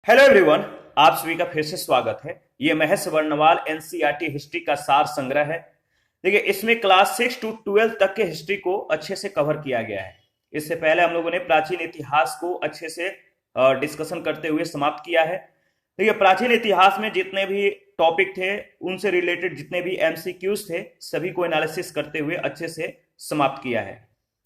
Hello everyone. आप सभी का फिर से स्वागत है। ये महेश वर्णवाल एनसीईआरटी हिस्ट्री का सार संग्रह है। देखिए, इसमें क्लास 6 टू 12 तक के हिस्ट्री को अच्छे से कवर किया गया है। इससे पहले हम लोगों ने प्राचीन इतिहास को अच्छे से डिस्कशन करते हुए समाप्त किया है। देखिए, प्राचीन इतिहास में जितने भी टॉपिक थे, उनसे रिलेटेड जितने भी एमसीक्यूज थे, सभी को एनालिसिस करते हुए अच्छे से समाप्त किया है।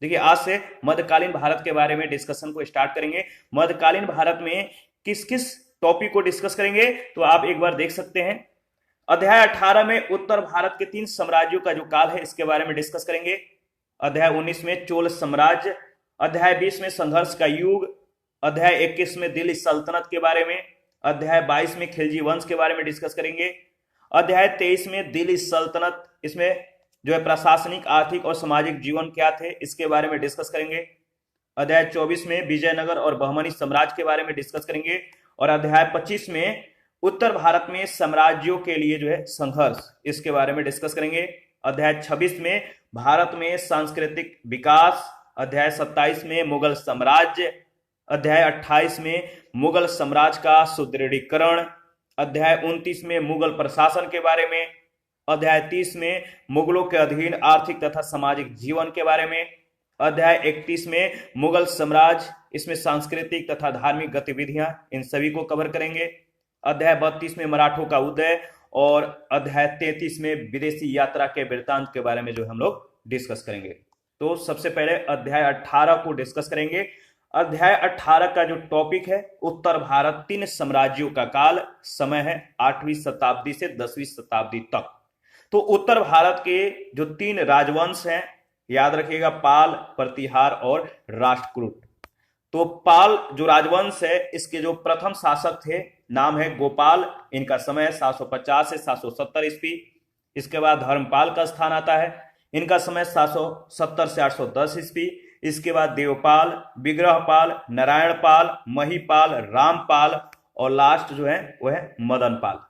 देखिए, आज से मध्यकालीन भारत के बारे में डिस्कशन को स्टार्ट करेंगे। मध्यकालीन भारत में किस किस टॉपिक को डिस्कस करेंगे तो आप एक बार देख सकते हैं। अध्याय 18 में उत्तर भारत के 3 साम्राज्यों का जो काल है, इसके बारे में डिस्कस करेंगे। अध्याय 19 में चोल साम्राज्य, अध्याय 20 में संघर्ष का युग, अध्याय 21 में दिल्ली सल्तनत के बारे में, अध्याय 22 में खिलजी वंश के बारे में डिस्कस करेंगे। अध्याय 23 में दिल्ली सल्तनत, इसमें जो है प्रशासनिक, आर्थिक और सामाजिक जीवन क्या थे, इसके बारे में डिस्कस करेंगे। अध्याय 24 में विजयनगर और बहमनी साम्राज्य के बारे में डिस्कस करेंगे। और अध्याय 25 में उत्तर भारत में साम्राज्यों के लिए जो है संघर्ष, इसके बारे में डिस्कस करेंगे। अध्याय 26 में भारत में सांस्कृतिक विकास, अध्याय 27 में मुगल साम्राज्य, अध्याय 28 में मुगल साम्राज्य का सुदृढ़ीकरण, अध्याय 29 में मुगल प्रशासन के बारे में, अध्याय 30 में मुगलों के अधीन आर्थिक तथा सामाजिक जीवन के बारे में, अध्याय 31 में मुगल साम्राज्य, इसमें सांस्कृतिक तथा धार्मिक गतिविधियां, इन सभी को कवर करेंगे। अध्याय 32 में मराठों का उदय और अध्याय 33 में विदेशी यात्रा के वृत्तांत के बारे में जो हम लोग डिस्कस करेंगे। तो सबसे पहले अध्याय 18 को डिस्कस करेंगे। अध्याय 18 का जो टॉपिक है, उत्तर भारत 3 साम्राज्यों का काल, समय है 8वीं शताब्दी से 10वीं शताब्दी तक। तो उत्तर भारत के जो 3 राजवंश हैं, याद रखिएगा, पाल, प्रतिहार और राष्ट्रकूट। तो पाल जो राजवंश है, इसके जो प्रथम शासक थे, नाम है गोपाल। इनका समय 750 से 770 ईस्वी। इसके बाद धर्मपाल का स्थान आता है, इनका समय 770 से 810 ईस्वी। इसके बाद देवपाल, विग्रहपाल, नारायणपाल, महीपाल, रामपाल और लास्ट जो है वह है मदनपाल।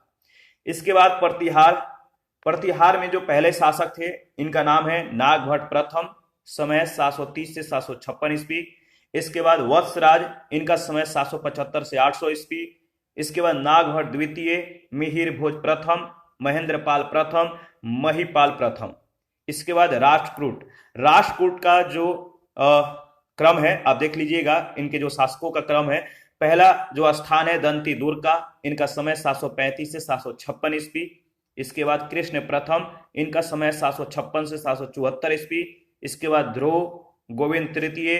इसके बाद प्रतिहार। प्रतिहार में जो पहले शासक थे, इनका नाम है नागभट्ट प्रथम, समय 730 से 756 ईस्वी। इसके बाद वत्सराज, इनका समय 775 से 800 ईस्वी। इसके बाद नागभट्ट द्वितीय, मिहिर भोज प्रथम, महेंद्रपाल प्रथम, महीपाल प्रथम। इसके बाद राष्ट्रकूट। राष्ट्रकूट का जो क्रम है आप देख लीजिएगा, इनके जो शासकों का क्रम है। पहला जो स्थान है दंती दुर्ग का, इनका समय 735 से 756 ईस्वी। इसके बाद कृष्ण प्रथम, इनका समय 756 से 774 ईस्वी। इसके बाद ध्रुव, गोविंद तृतीय,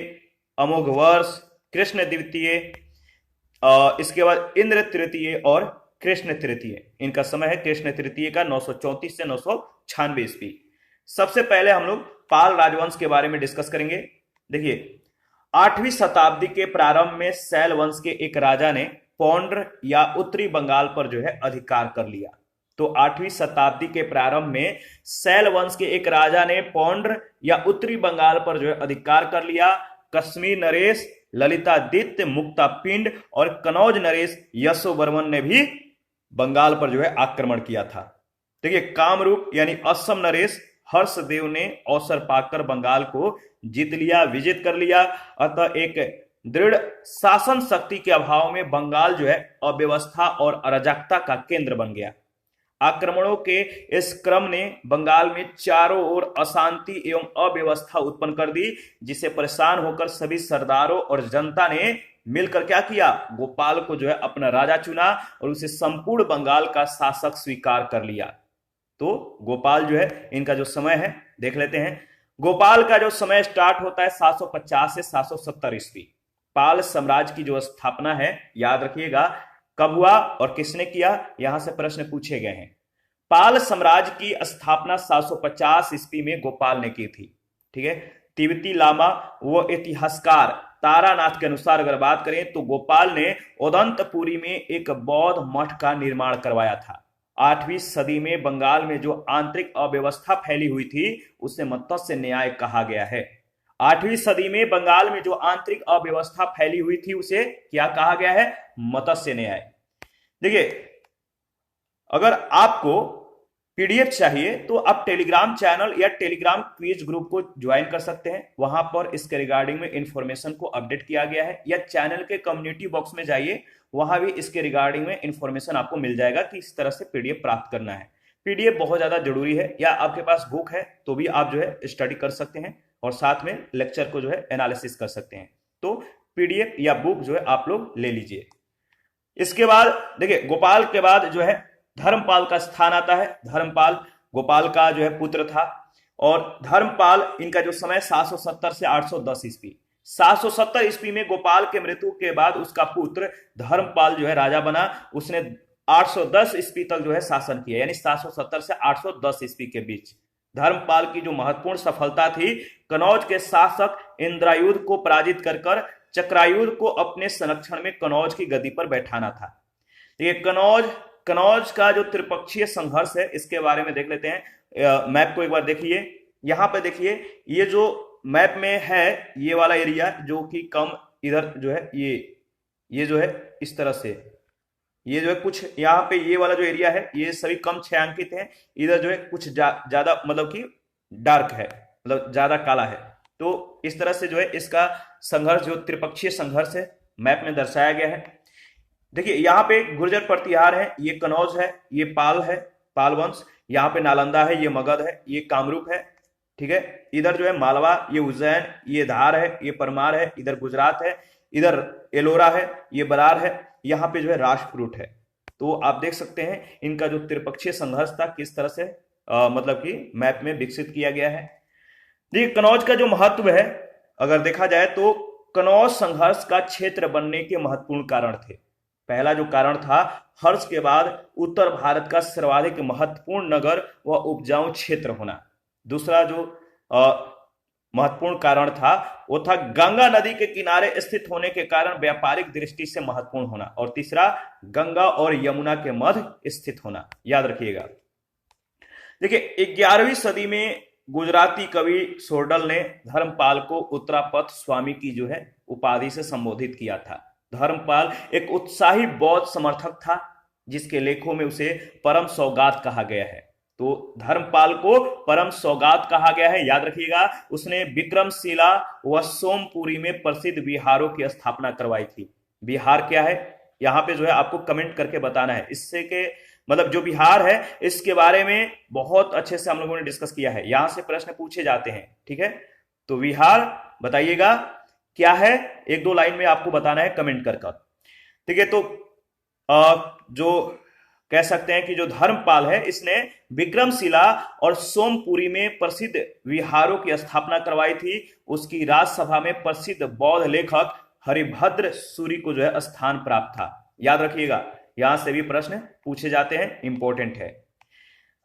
अमोघ वर्ष, कृष्ण द्वितीय, इसके बाद इंद्र तृतीय और कृष्ण तृतीय। इनका समय है कृष्ण तृतीय का 934 से 996 ईस्वी। सबसे पहले हम लोग पाल राजवंश के बारे में डिस्कस करेंगे। देखिए, 8वीं शताब्दी के प्रारंभ में शैल वंश के एक राजा ने पौंड्र या उत्तरी बंगाल पर जो है अधिकार कर लिया। तो 8वीं शताब्दी के प्रारंभ में शैल वंश के एक राजा ने पौंड्र या उत्तरी बंगाल पर जो है अधिकार कर लिया। कश्मीर नरेश, ललितादित्य, मुक्तापिंड और कनौज नरेश यशोवर्मन ने भी बंगाल पर जो है आक्रमण किया था। देखिए, कामरूप यानी असम नरेश हर्षदेव ने अवसर पाकर बंगाल को जीत लिया, विजित कर लिया। अतः एक दृढ़ शासन शक्ति के अभाव में बंगाल जो है अव्यवस्था और अराजकता का केंद्र बन गया। आक्रमणों के इस क्रम ने बंगाल में चारों ओर अशांति एवं अव्यवस्था उत्पन्न कर दी, जिसे परेशान होकर सभी सरदारों और जनता ने मिलकर क्या किया, गोपाल को जो है अपना राजा चुना और उसे संपूर्ण बंगाल का शासक स्वीकार कर लिया। तो गोपाल जो है, इनका जो समय है देख लेते हैं। गोपाल का जो समय स्टार्ट होता है 750 से 770 ईस्वी। पाल साम्राज्य की जो स्थापना है, याद रखिएगा, कब हुआ और किसने किया, यहां से प्रश्न पूछे गए हैं। पाल साम्राज्य की स्थापना 750 ईस्वी में गोपाल ने की थी। ठीक है। तिब्बती लामा व इतिहासकार तारानाथ के अनुसार अगर बात करें तो गोपाल ने उदंतपुरी में एक बौद्ध मठ का निर्माण करवाया था। 8वीं सदी में बंगाल में जो आंतरिक अव्यवस्था फैली हुई थी, उसे मत्स्य न्याय कहा गया है। 8वीं सदी में बंगाल में जो आंतरिक अव्यवस्था फैली हुई थी, उसे क्या कहा गया है, मत्स्य न्याय। देखिए, अगर आपको पीडीएफ चाहिए तो आप टेलीग्राम चैनल या टेलीग्राम क्विज ग्रुप को ज्वाइन कर सकते हैं। वहां पर इसके रिगार्डिंग में इंफॉर्मेशन को अपडेट किया गया है, या चैनल के कम्युनिटी बॉक्स में जाइए, वहां भी इसके रिगार्डिंग में इंफॉर्मेशन आपको मिल जाएगा कि इस तरह से पीडीएफ प्राप्त करना है। पीडीएफ बहुत ज्यादा जरूरी है, या आपके पास बुक है तो भी आप जो है स्टडी कर सकते हैं और साथ में लेक्चर को जो है एनालिसिस कर सकते हैं। तो पीडीएफ या बुक जो है आप लोग ले लीजिए। इसके बाद देखिए, गोपाल के बाद जो है धर्मपाल का स्थान आता है। धर्मपाल गोपाल का जो है पुत्र था, और धर्मपाल इनका जो समय 770 से 810 ईस्वी, 770 ईस्वी में गोपाल के मृत्यु के बाद उसका पुत्र धर्मपाल जो है राजा बना। उसने 810 ईस्वी तक जो है शासन किया, यानी 770 से 810 ईस्वी के बीच। धर्मपाल की जो महत्वपूर्ण सफलता थी, कनौज के शासक इंद्रायुध को पराजित कर चक्रायुध को अपने संरक्षण में कनौज की गद्दी पर बैठाना था। ये कनौज का जो त्रिपक्षीय संघर्ष है, इसके बारे में देख लेते हैं। मैप को एक बार देखिए, यहां पे देखिए, ये जो मैप में है ये वाला एरिया जो कि कम इधर जो है, ये जो है इस तरह से, ये जो है कुछ यहाँ पे ये वाला जो एरिया है ये सभी कम छायांकित है। इधर जो है कुछ ज्यादा मतलब कि डार्क है, मतलब ज्यादा काला है। तो इस तरह से जो है इसका संघर्ष, जो त्रिपक्षीय संघर्ष है, मैप में दर्शाया गया है। देखिए यहाँ पे गुर्जर प्रतिहार है, ये कनौज है, ये पाल है, पाल वंश। यहाँ पे नालंदा है, ये मगध है, ये कामरूप है, ठीक है। इधर जो है मालवा, ये उज्जैन, ये धार है, ये परमार है, इधर गुजरात है, इधर एलोरा है, ये बरार है, यहाँ पे जो है राष्ट्रकूट है। तो आप देख सकते हैं इनका जो त्रिपक्षीय संघर्ष था किस तरह से मतलब कि मैप में विकसित किया गया है। देखिए कनौज का जो महत्व है, अगर देखा जाए तो कनौज संघर्ष का क्षेत्र बनने के महत्वपूर्ण कारण थे। पहला जो कारण था, हर्ष के बाद उत्तर भारत का सर्वाधिक महत्वपूर्ण नगर व उपजाऊ क्षेत्र होना। दूसरा जो महत्वपूर्ण कारण था वो था गंगा नदी के किनारे स्थित होने के कारण व्यापारिक दृष्टि से महत्वपूर्ण होना। और तीसरा, गंगा और यमुना के मध्य स्थित होना। याद रखिएगा। देखिए 11वीं सदी में गुजराती कवि सोरडल ने धर्मपाल को उत्तरापथ स्वामी की जो है उपाधि से संबोधित किया था। धर्मपाल एक उत्साही बौद्ध समर्थक था, जिसके लेखों में उसे परम सौगात कहा गया है। तो धर्मपाल को परम सौगात कहा गया है, याद रखिएगा। उसने विक्रमशिला व सोमपुरी में प्रसिद्ध विहारों की स्थापना करवाई थी। विहार क्या है, यहाँ पे जो है आपको कमेंट करके बताना है। इससे के मतलब जो बिहार है इसके बारे में बहुत अच्छे से हम लोगों ने डिस्कस किया है, यहां से प्रश्न पूछे जाते हैं, ठीक है। तो बिहार बताइएगा क्या है, एक दो लाइन में आपको बताना है कमेंट कर। ठीक है, तो जो कह सकते हैं कि जो धर्मपाल है इसने विक्रमशिला और सोमपुरी में प्रसिद्ध विहारों की स्थापना करवाई थी। उसकी राजसभा में प्रसिद्ध बौद्ध लेखक हरिभद्र सूरी को जो है स्थान प्राप्त था। याद रखिएगा, यहां से भी प्रश्न पूछे जाते हैं, इंपॉर्टेंट है।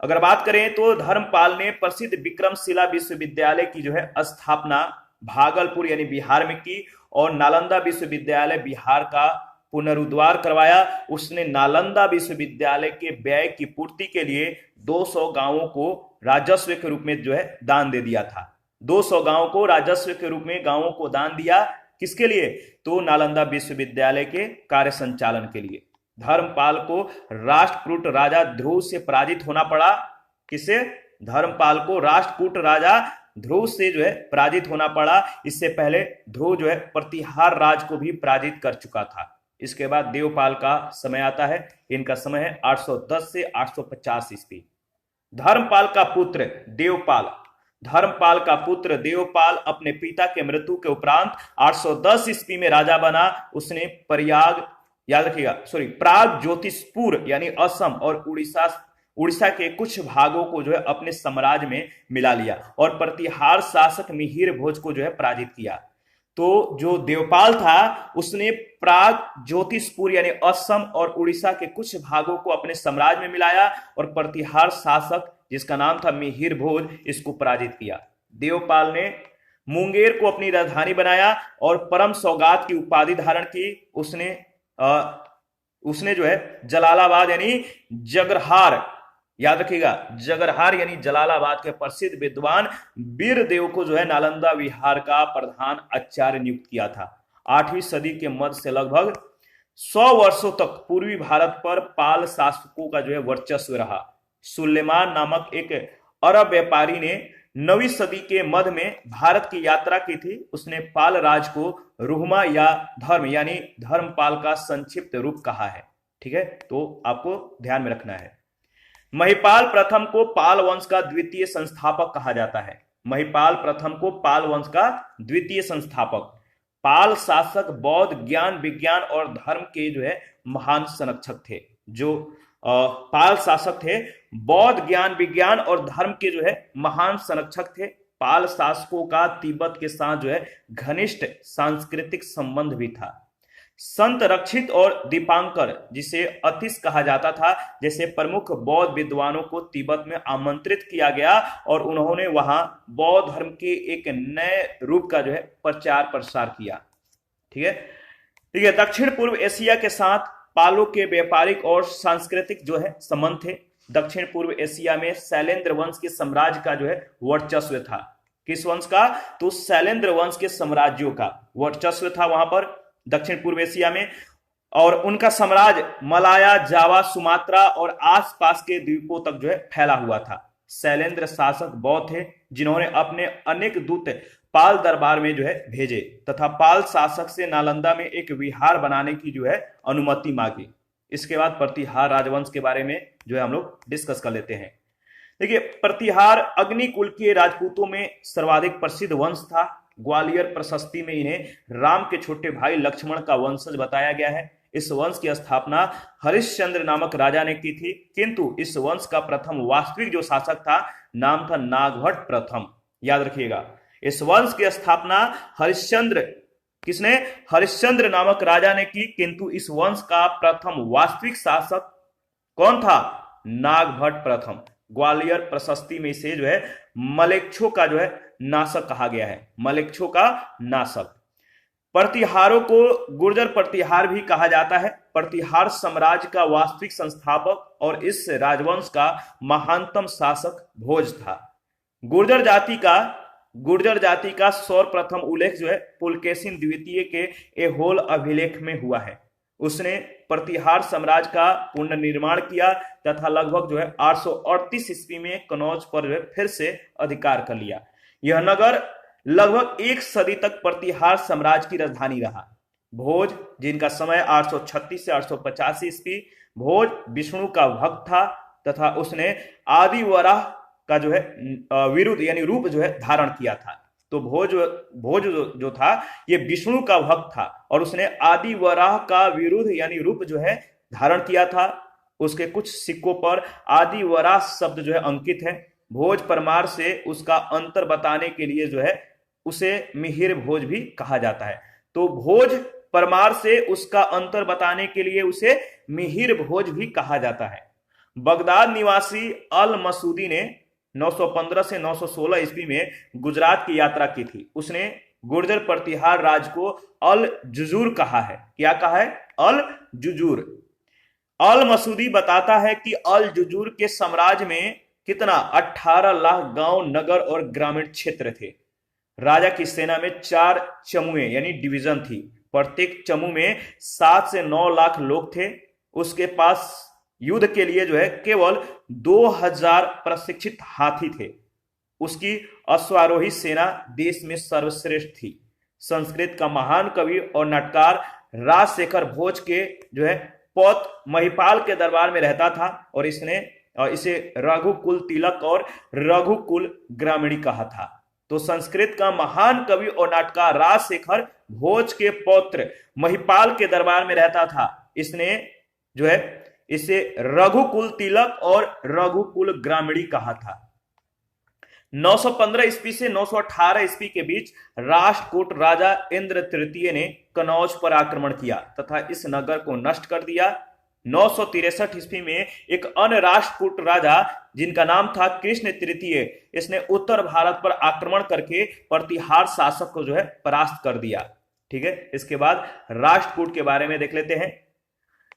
अगर बात करें तो धर्मपाल ने प्रसिद्ध विक्रमशिला विश्वविद्यालय की जो है स्थापना भागलपुर यानी बिहार में की, और नालंदा विश्वविद्यालय बिहार का पुनरुद्धार करवाया। उसने नालंदा विश्वविद्यालय के व्यय की पूर्ति के लिए 200 गांवों को राजस्व के रूप में जो है दान दे दिया था। 200 गांवों को राजस्व के रूप में गांवों को दान दिया, किसके लिए? तो नालंदा विश्वविद्यालय के कार्य संचालन के लिए। धर्मपाल को राष्ट्रकूट राजा ध्रुव से पराजित होना पड़ा। किसे? धर्मपाल को राष्ट्रकूट राजा ध्रुव से जो है पराजित होना पड़ा। इससे पहले ध्रुव जो है प्रतिहार राज को भी पराजित कर चुका था। इसके बाद देवपाल का समय आता है। इनका समय है 810 से 850 ईस्वी। धर्मपाल का पुत्र देवपाल, धर्मपाल का पुत्र देवपाल अपने पिता के मृत्यु के उपरांत 810 ईस्वी में राजा बना। उसने प्रयाग, याद रखिएगा, प्राग ज्योतिषपुर यानी असम और उड़ीसा के कुछ भागों को जो है अपने साम्राज्य में मिला लिया, और प्रतिहार शासक मिहिर भोज को जो है पराजित किया। तो जो देवपाल था उसने प्राग ज्योतिषपुर यानी असम और उड़ीसा के कुछ भागों को अपने साम्राज्य में मिलाया, और प्रतिहार शासक जिसका नाम था मिहिर भोज, इसको पराजित किया। देवपाल ने मुंगेर को अपनी राजधानी बनाया और परम सौगात की उपाधि धारण की। उसने जो है जलालाबाद यानी जगरहार, याद रखिएगा, जगरहार यानी जलालाबाद के प्रसिद्ध विद्वान वीरदेव को जो है नालंदा विहार का प्रधान आचार्य नियुक्त किया था। 8वीं सदी के मध्य से लगभग 100 वर्षों तक पूर्वी भारत पर पाल शासकों का जो है वर्चस्व रहा। सुलेमान नामक एक अरब व्यापारी ने 9वीं सदी के मध्य में भारत की यात्रा की थी। उसने पाल राज को रुहमा या धर्म यानी धर्मपाल का संक्षिप्त रूप कहा है। ठीक है, तो आपको ध्यान में रखना है। महिपाल प्रथम को पाल वंश का द्वितीय संस्थापक कहा जाता है। महिपाल प्रथम को पाल वंश का द्वितीय संस्थापक। पाल शासक बौद्ध ज्ञान विज्ञान और धर्म के जो है महान संरक्षक थे। जो पाल शासक थे बौद्ध ज्ञान विज्ञान और धर्म के जो है महान संरक्षक थे। पाल शासकों का तिब्बत के साथ जो है घनिष्ठ सांस्कृतिक संबंध भी था। संत रक्षित और दीपांकर जिसे अतिश कहा जाता था जैसे प्रमुख बौद्ध विद्वानों को तिब्बत में आमंत्रित किया गया और उन्होंने वहां बौद्ध धर्म के एक नए रूप का जो है प्रचार प्रसार किया। ठीक है, दक्षिण पूर्व एशिया के साथ पालों के व्यापारिक और सांस्कृतिक जो है संबंध थे। दक्षिण पूर्व एशिया में शैलेंद्र वंश के साम्राज्य का जो है वर्चस्व था। किस वंश का? तो शैलेंद्र वंश के साम्राज्यों का वर्चस्व था वहां पर दक्षिण पूर्व एशिया में। और उनका साम्राज्य मलाया, जावा, सुमात्रा और आसपास के द्वीपों तक जो है फैला हुआ था। शैलेंद्र शासक बौद्ध थे जिन्होंने अपने अनेक दूत पाल दरबार में जो है भेजे तथा पाल शासक से नालंदा में एक विहार बनाने की जो है अनुमति मांगी। इसके बाद प्रतिहार राजवंश के बारे में जो है हम लोग डिस्कस कर लेते हैं। देखिए, प्रतिहार अग्निकुल के राजपूतों में सर्वाधिक प्रसिद्ध वंश था। ग्वालियर प्रशस्ति में इन्हें राम के छोटे भाई लक्ष्मण का वंशज बताया गया है। इस वंश की स्थापना हरिश्चंद्र नामक राजा ने की थी, किंतु इस वंश का प्रथम वास्तविक जो शासक था नाम था नागभट्ट प्रथम। याद रखिएगा, इस वंश की स्थापना हरिश्चंद्र नामक राजा ने की, किंतु इस वंश का प्रथम वास्तविक शासक कौन था? नागभट्ट प्रथम। ग्वालियर प्रशस्ति में इसे जो है मलेच्छों का जो है नाशक कहा गया है। मलेच्छों का नाशक। प्रतिहारों को गुर्जर प्रतिहार भी कहा जाता है। प्रतिहार साम्राज्य का वास्तविक संस्थापक और इस राजवंश का महानतम शासक भोज था। गुर्जर जाति का सर्वप्रथम उल्लेख जो है पुलकेशिन द्वितीय के ऐहोल अभिलेख में हुआ है। उसने प्रतिहार साम्राज्य का पुनर्निर्माण किया तथा लगभग जो है 838 ईस्वी में कनौज पर जो है फिर से अधिकार कर लिया। यह नगर लगभग एक सदी तक प्रतिहार साम्राज्य की राजधानी रहा। भोज, जिनका समय 836 से 885 ईस्वी, भोज विष्णु का भक्त था तथा उसने आदि वराह का जो है विरुद्ध यानी रूप जो है धारण किया था। तो भोज जो था ये विष्णु का भक्त था और उसने आदि वराह का विरुद्ध यानी रूप जो है धारण किया था। उसके कुछ सिक्कों पर आदि वराह शब्द जो है अंकित है। भोज परमार से उसका अंतर बताने के लिए जो है उसे मिहिर भोज भी कहा जाता है। तो भोज परमार से उसका अंतर बताने के लिए उसे मिहिर भोज भी कहा जाता है। बगदाद निवासी अल मसूदी ने 915 से 916 ईस्वी में गुजरात की यात्रा की थी। उसने गुर्जर प्रतिहार राज को अल जुजूर कहा है। क्या कहा है? अल जुजूर। अल मसूदी बताता है कि अल जुजूर के साम्राज्य में कितना 18 लाख गांव, नगर और ग्रामीण क्षेत्र थे। राजा की सेना में 4 चमुए यानी डिवीजन थी। प्रत्येक चमू में 7 से 9 लाख लोग थे। उसके पास युद्ध के लिए जो है केवल 2000 प्रशिक्षित हाथी थे। उसकी अश्वारोही सेना देश में सर्वश्रेष्ठ थी। संस्कृत का महान कवि और नाटककार राजशेखर भोज के जो है पौत्र महिपाल के दरबार में रहता था और इसे रघुकुल तिलक और रघुकुल ग्रामीणी कहा था। तो संस्कृत का महान कवि और नाटककार राजशेखर भोज के पौत्र महिपाल के दरबार में रहता था। इसने जो है इसे रघुकुल तिलक और रघुकुल ग्रामीणी कहा था। 915 ईस्वी से 918 ईस्वी के बीच राष्ट्रकूट राजा इंद्र तृतीय ने कनौज पर आक्रमण किया तथा इस नगर को नष्ट कर दिया। 963 ईस्वी में एक अन्य राष्ट्रकूट राजा जिनका नाम था कृष्ण तृतीय, इसने उत्तर भारत पर आक्रमण करके प्रतिहार शासक को जो है परास्त कर दिया। ठीक है, इसके बाद राष्ट्रकूट के बारे में देख लेते हैं।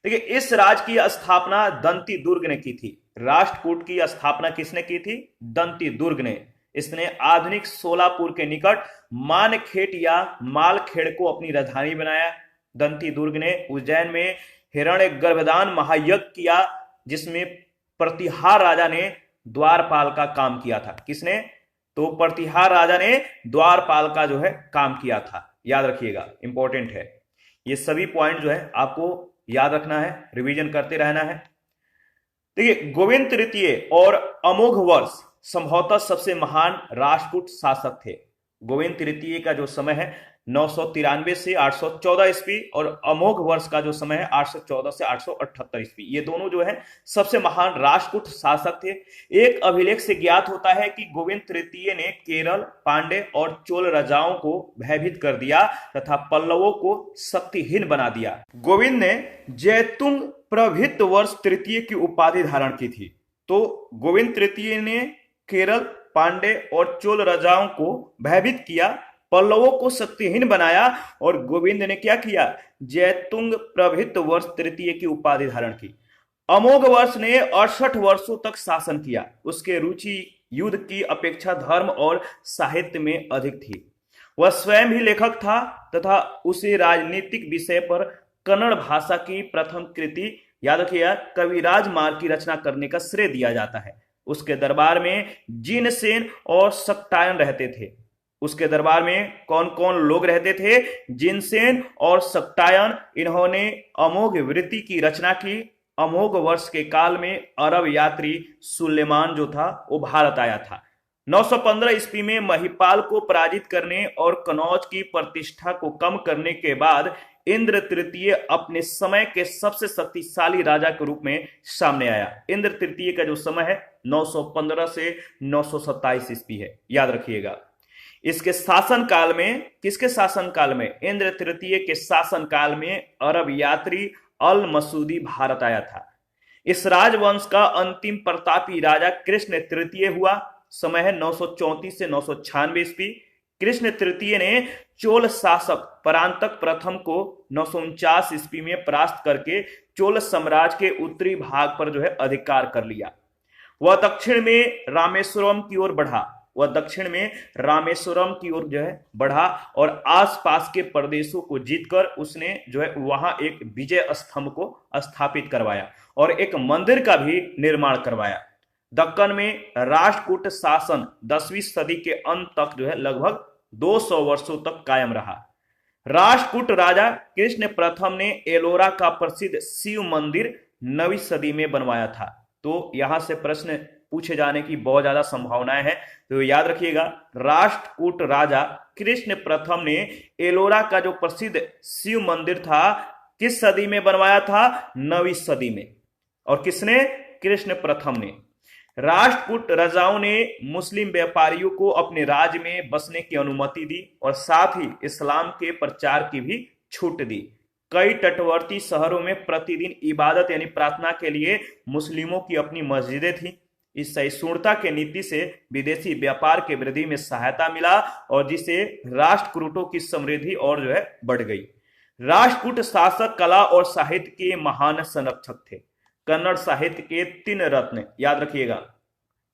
देखिए, इस राज की स्थापना दंती दुर्ग ने की थी। राष्ट्रकूट की स्थापना किसने की थी? दंती दुर्ग ने। इसने आधुनिक सोलापुर के निकट मानखेड़ या मालखेड़ को अपनी राजधानी बनाया। दंती दुर्ग ने उज्जैन में हिरण्य गर्भदान महायज्ञ किया जिसमें प्रतिहार राजा ने द्वारपाल का काम किया था। किसने? तो प्रतिहार राजा ने द्वारपाल का जो है काम किया था। याद रखिएगा, इंपॉर्टेंट है। ये सभी पॉइंट जो है आपको याद रखना है, रिवीजन करते रहना है। देखिए, गोविंद तृतीय और अमोघ वर्ष संभवतः सबसे महान राष्ट्रकूट शासक थे। गोविंद तृतीय का जो समय है 993 से 814 ईस्वी और अमोघ वर्ष का जो समय है 814 से 878 ईस्वी। ये दोनों जो है सबसे महान राष्ट्रकूट शासक थे। एक अभिलेख से ज्ञात होता है कि गोविंद तृतीय ने केरल, पांड्य और चोल राजाओं को भयभीत कर दिया तथा पल्लवों को शक्तिहीन बना दिया। गोविंद ने जैतुंग प्रभृत वर्ष तृतीय की उपाधि धारण की थी। तो गोविंद तृतीय ने केरल, पांड्य और चोल राजाओं को भयभीत किया, पल्लवों को शक्तिहीन बनाया और गोविंद ने क्या किया? जैतुंग प्रभृत वर्ष तृतीय की उपाधि धारण की। अमोघ वर्ष ने 68 वर्षों तक शासन किया। उसके रुचि युद्ध की अपेक्षा धर्म और साहित्य में अधिक थी। वह स्वयं भी लेखक था तथा उसे राजनीतिक विषय पर कन्नड़ भाषा की प्रथम कृति, याद रखिएगा, कविराज मार्ग की रचना करने का श्रेय दिया जाता है। उसके दरबार में जिनसेन और सक्टायन रहते थे। उसके दरबार में कौन कौन लोग रहते थे? जिनसेन और सक्टायन। इन्होंने अमोघ वृत्ति की रचना की। अमोघ वर्ष के काल में अरब यात्री सुलेमान जो था वो भारत आया था। 915 ईस्वी में महिपाल को पराजित करने और कनौज की प्रतिष्ठा को कम करने के बाद इंद्र तृतीय अपने समय के सबसे शक्तिशाली राजा के रूप में सामने आया। इंद्र तृतीय का जो समय है 915 से 927 ईस्वी है, याद रखिएगा। इसके शासन काल में, किसके शासन काल में? इंद्र तृतीय के शासन काल में अरब यात्री अल मसूदी भारत आया था। इस राजवंश का अंतिम प्रतापी राजा कृष्ण तृतीय हुआ। समय है 934 से 996 ईस्वी। कृष्ण तृतीय ने चोल शासक परांतक प्रथम को 949 ईस्वी में परास्त करके चोल साम्राज्य के उत्तरी भाग पर जो है अधिकार कर लिया। वह दक्षिण में रामेश्वरम की ओर जो है बढ़ा और आसपास के प्रदेशों को जीतकर उसने जो है वहां एक विजय स्तंभ को स्थापित करवाया और एक मंदिर का भी निर्माण करवाया। दक्कन में राष्ट्रकूट शासन 10वीं सदी के अंत तक जो है लगभग 200 वर्षों तक कायम रहा। राष्ट्रकूट राजा कृष्ण प्रथम ने एलोरा का प्रसिद्ध शिव मंदिर 9वीं सदी में बनवाया था। तो यहां से प्रश्न पूछे जाने की बहुत ज्यादा संभावनाएं हैं, तो याद रखिएगा। राष्ट्रकूट राजा कृष्ण प्रथम ने एलोरा का जो प्रसिद्ध शिव मंदिर था किस सदी में बनवाया था? 9वीं सदी में। और किसने? कृष्ण प्रथम ने। राष्ट्रकूट राजाओं ने मुस्लिम व्यापारियों को अपने राज्य में बसने की अनुमति दी और साथ ही इस्लाम के प्रचार की भी छूट दी। कई तटवर्ती शहरों में प्रतिदिन इबादत यानी प्रार्थना के लिए मुस्लिमों की अपनी मस्जिदें थीं। इस सहिष्णुता के नीति से विदेशी व्यापार के वृद्धि में सहायता मिला और जिससे राष्ट्रकूटों की समृद्धि और जो है बढ़ गई। राष्ट्रकूट शासक कला और साहित्य के महान संरक्षक थे। कन्नड़ साहित्य के 3 रत्न, याद रखिएगा,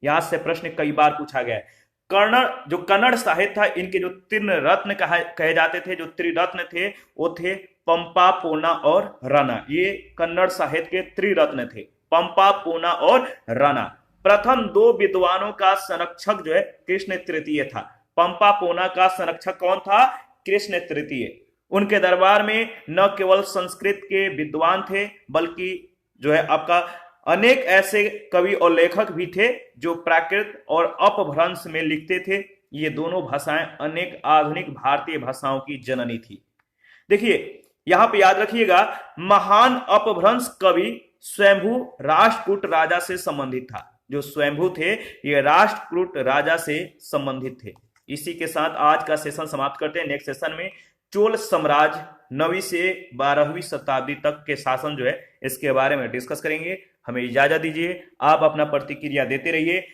यहां से प्रश्न कई बार पूछा गया है। कन्नड़ साहित्य था, इनके जो 3 रत्न कहे जाते थे, जो त्रिरत्न थे, वो थे पंपा, पोना और रना। ये कन्नड़ साहित्य के त्रिरत्न थे, पंपा, पोना और रना। प्रथम 2 विद्वानों का संरक्षक जो है कृष्ण तृतीय था। पंपा पोना का संरक्षक कौन था? कृष्ण तृतीय। उनके दरबार में न केवल संस्कृत के विद्वान थे बल्कि जो है आपका अनेक ऐसे कवि और लेखक भी थे जो प्राकृत और अपभ्रंश में लिखते थे। ये दोनों भाषाएं अनेक आधुनिक भारतीय भाषाओं की जननी थी। देखिए यहां पे याद रखिएगा, महान अपभ्रंश कवि स्वयंभू राष्ट्रकूट राजा से संबंधित था। जो स्वयंभू थे ये राष्ट्रकूट राजा से संबंधित थे। इसी के साथ आज का सेशन समाप्त करते हैं। नेक्स्ट सेशन में चोल साम्राज्य 9वीं से 12वीं शताब्दी तक के शासन जो है इसके बारे में डिस्कस करेंगे। हमें इजाजत दीजिए, आप अपना प्रतिक्रिया देते रहिए।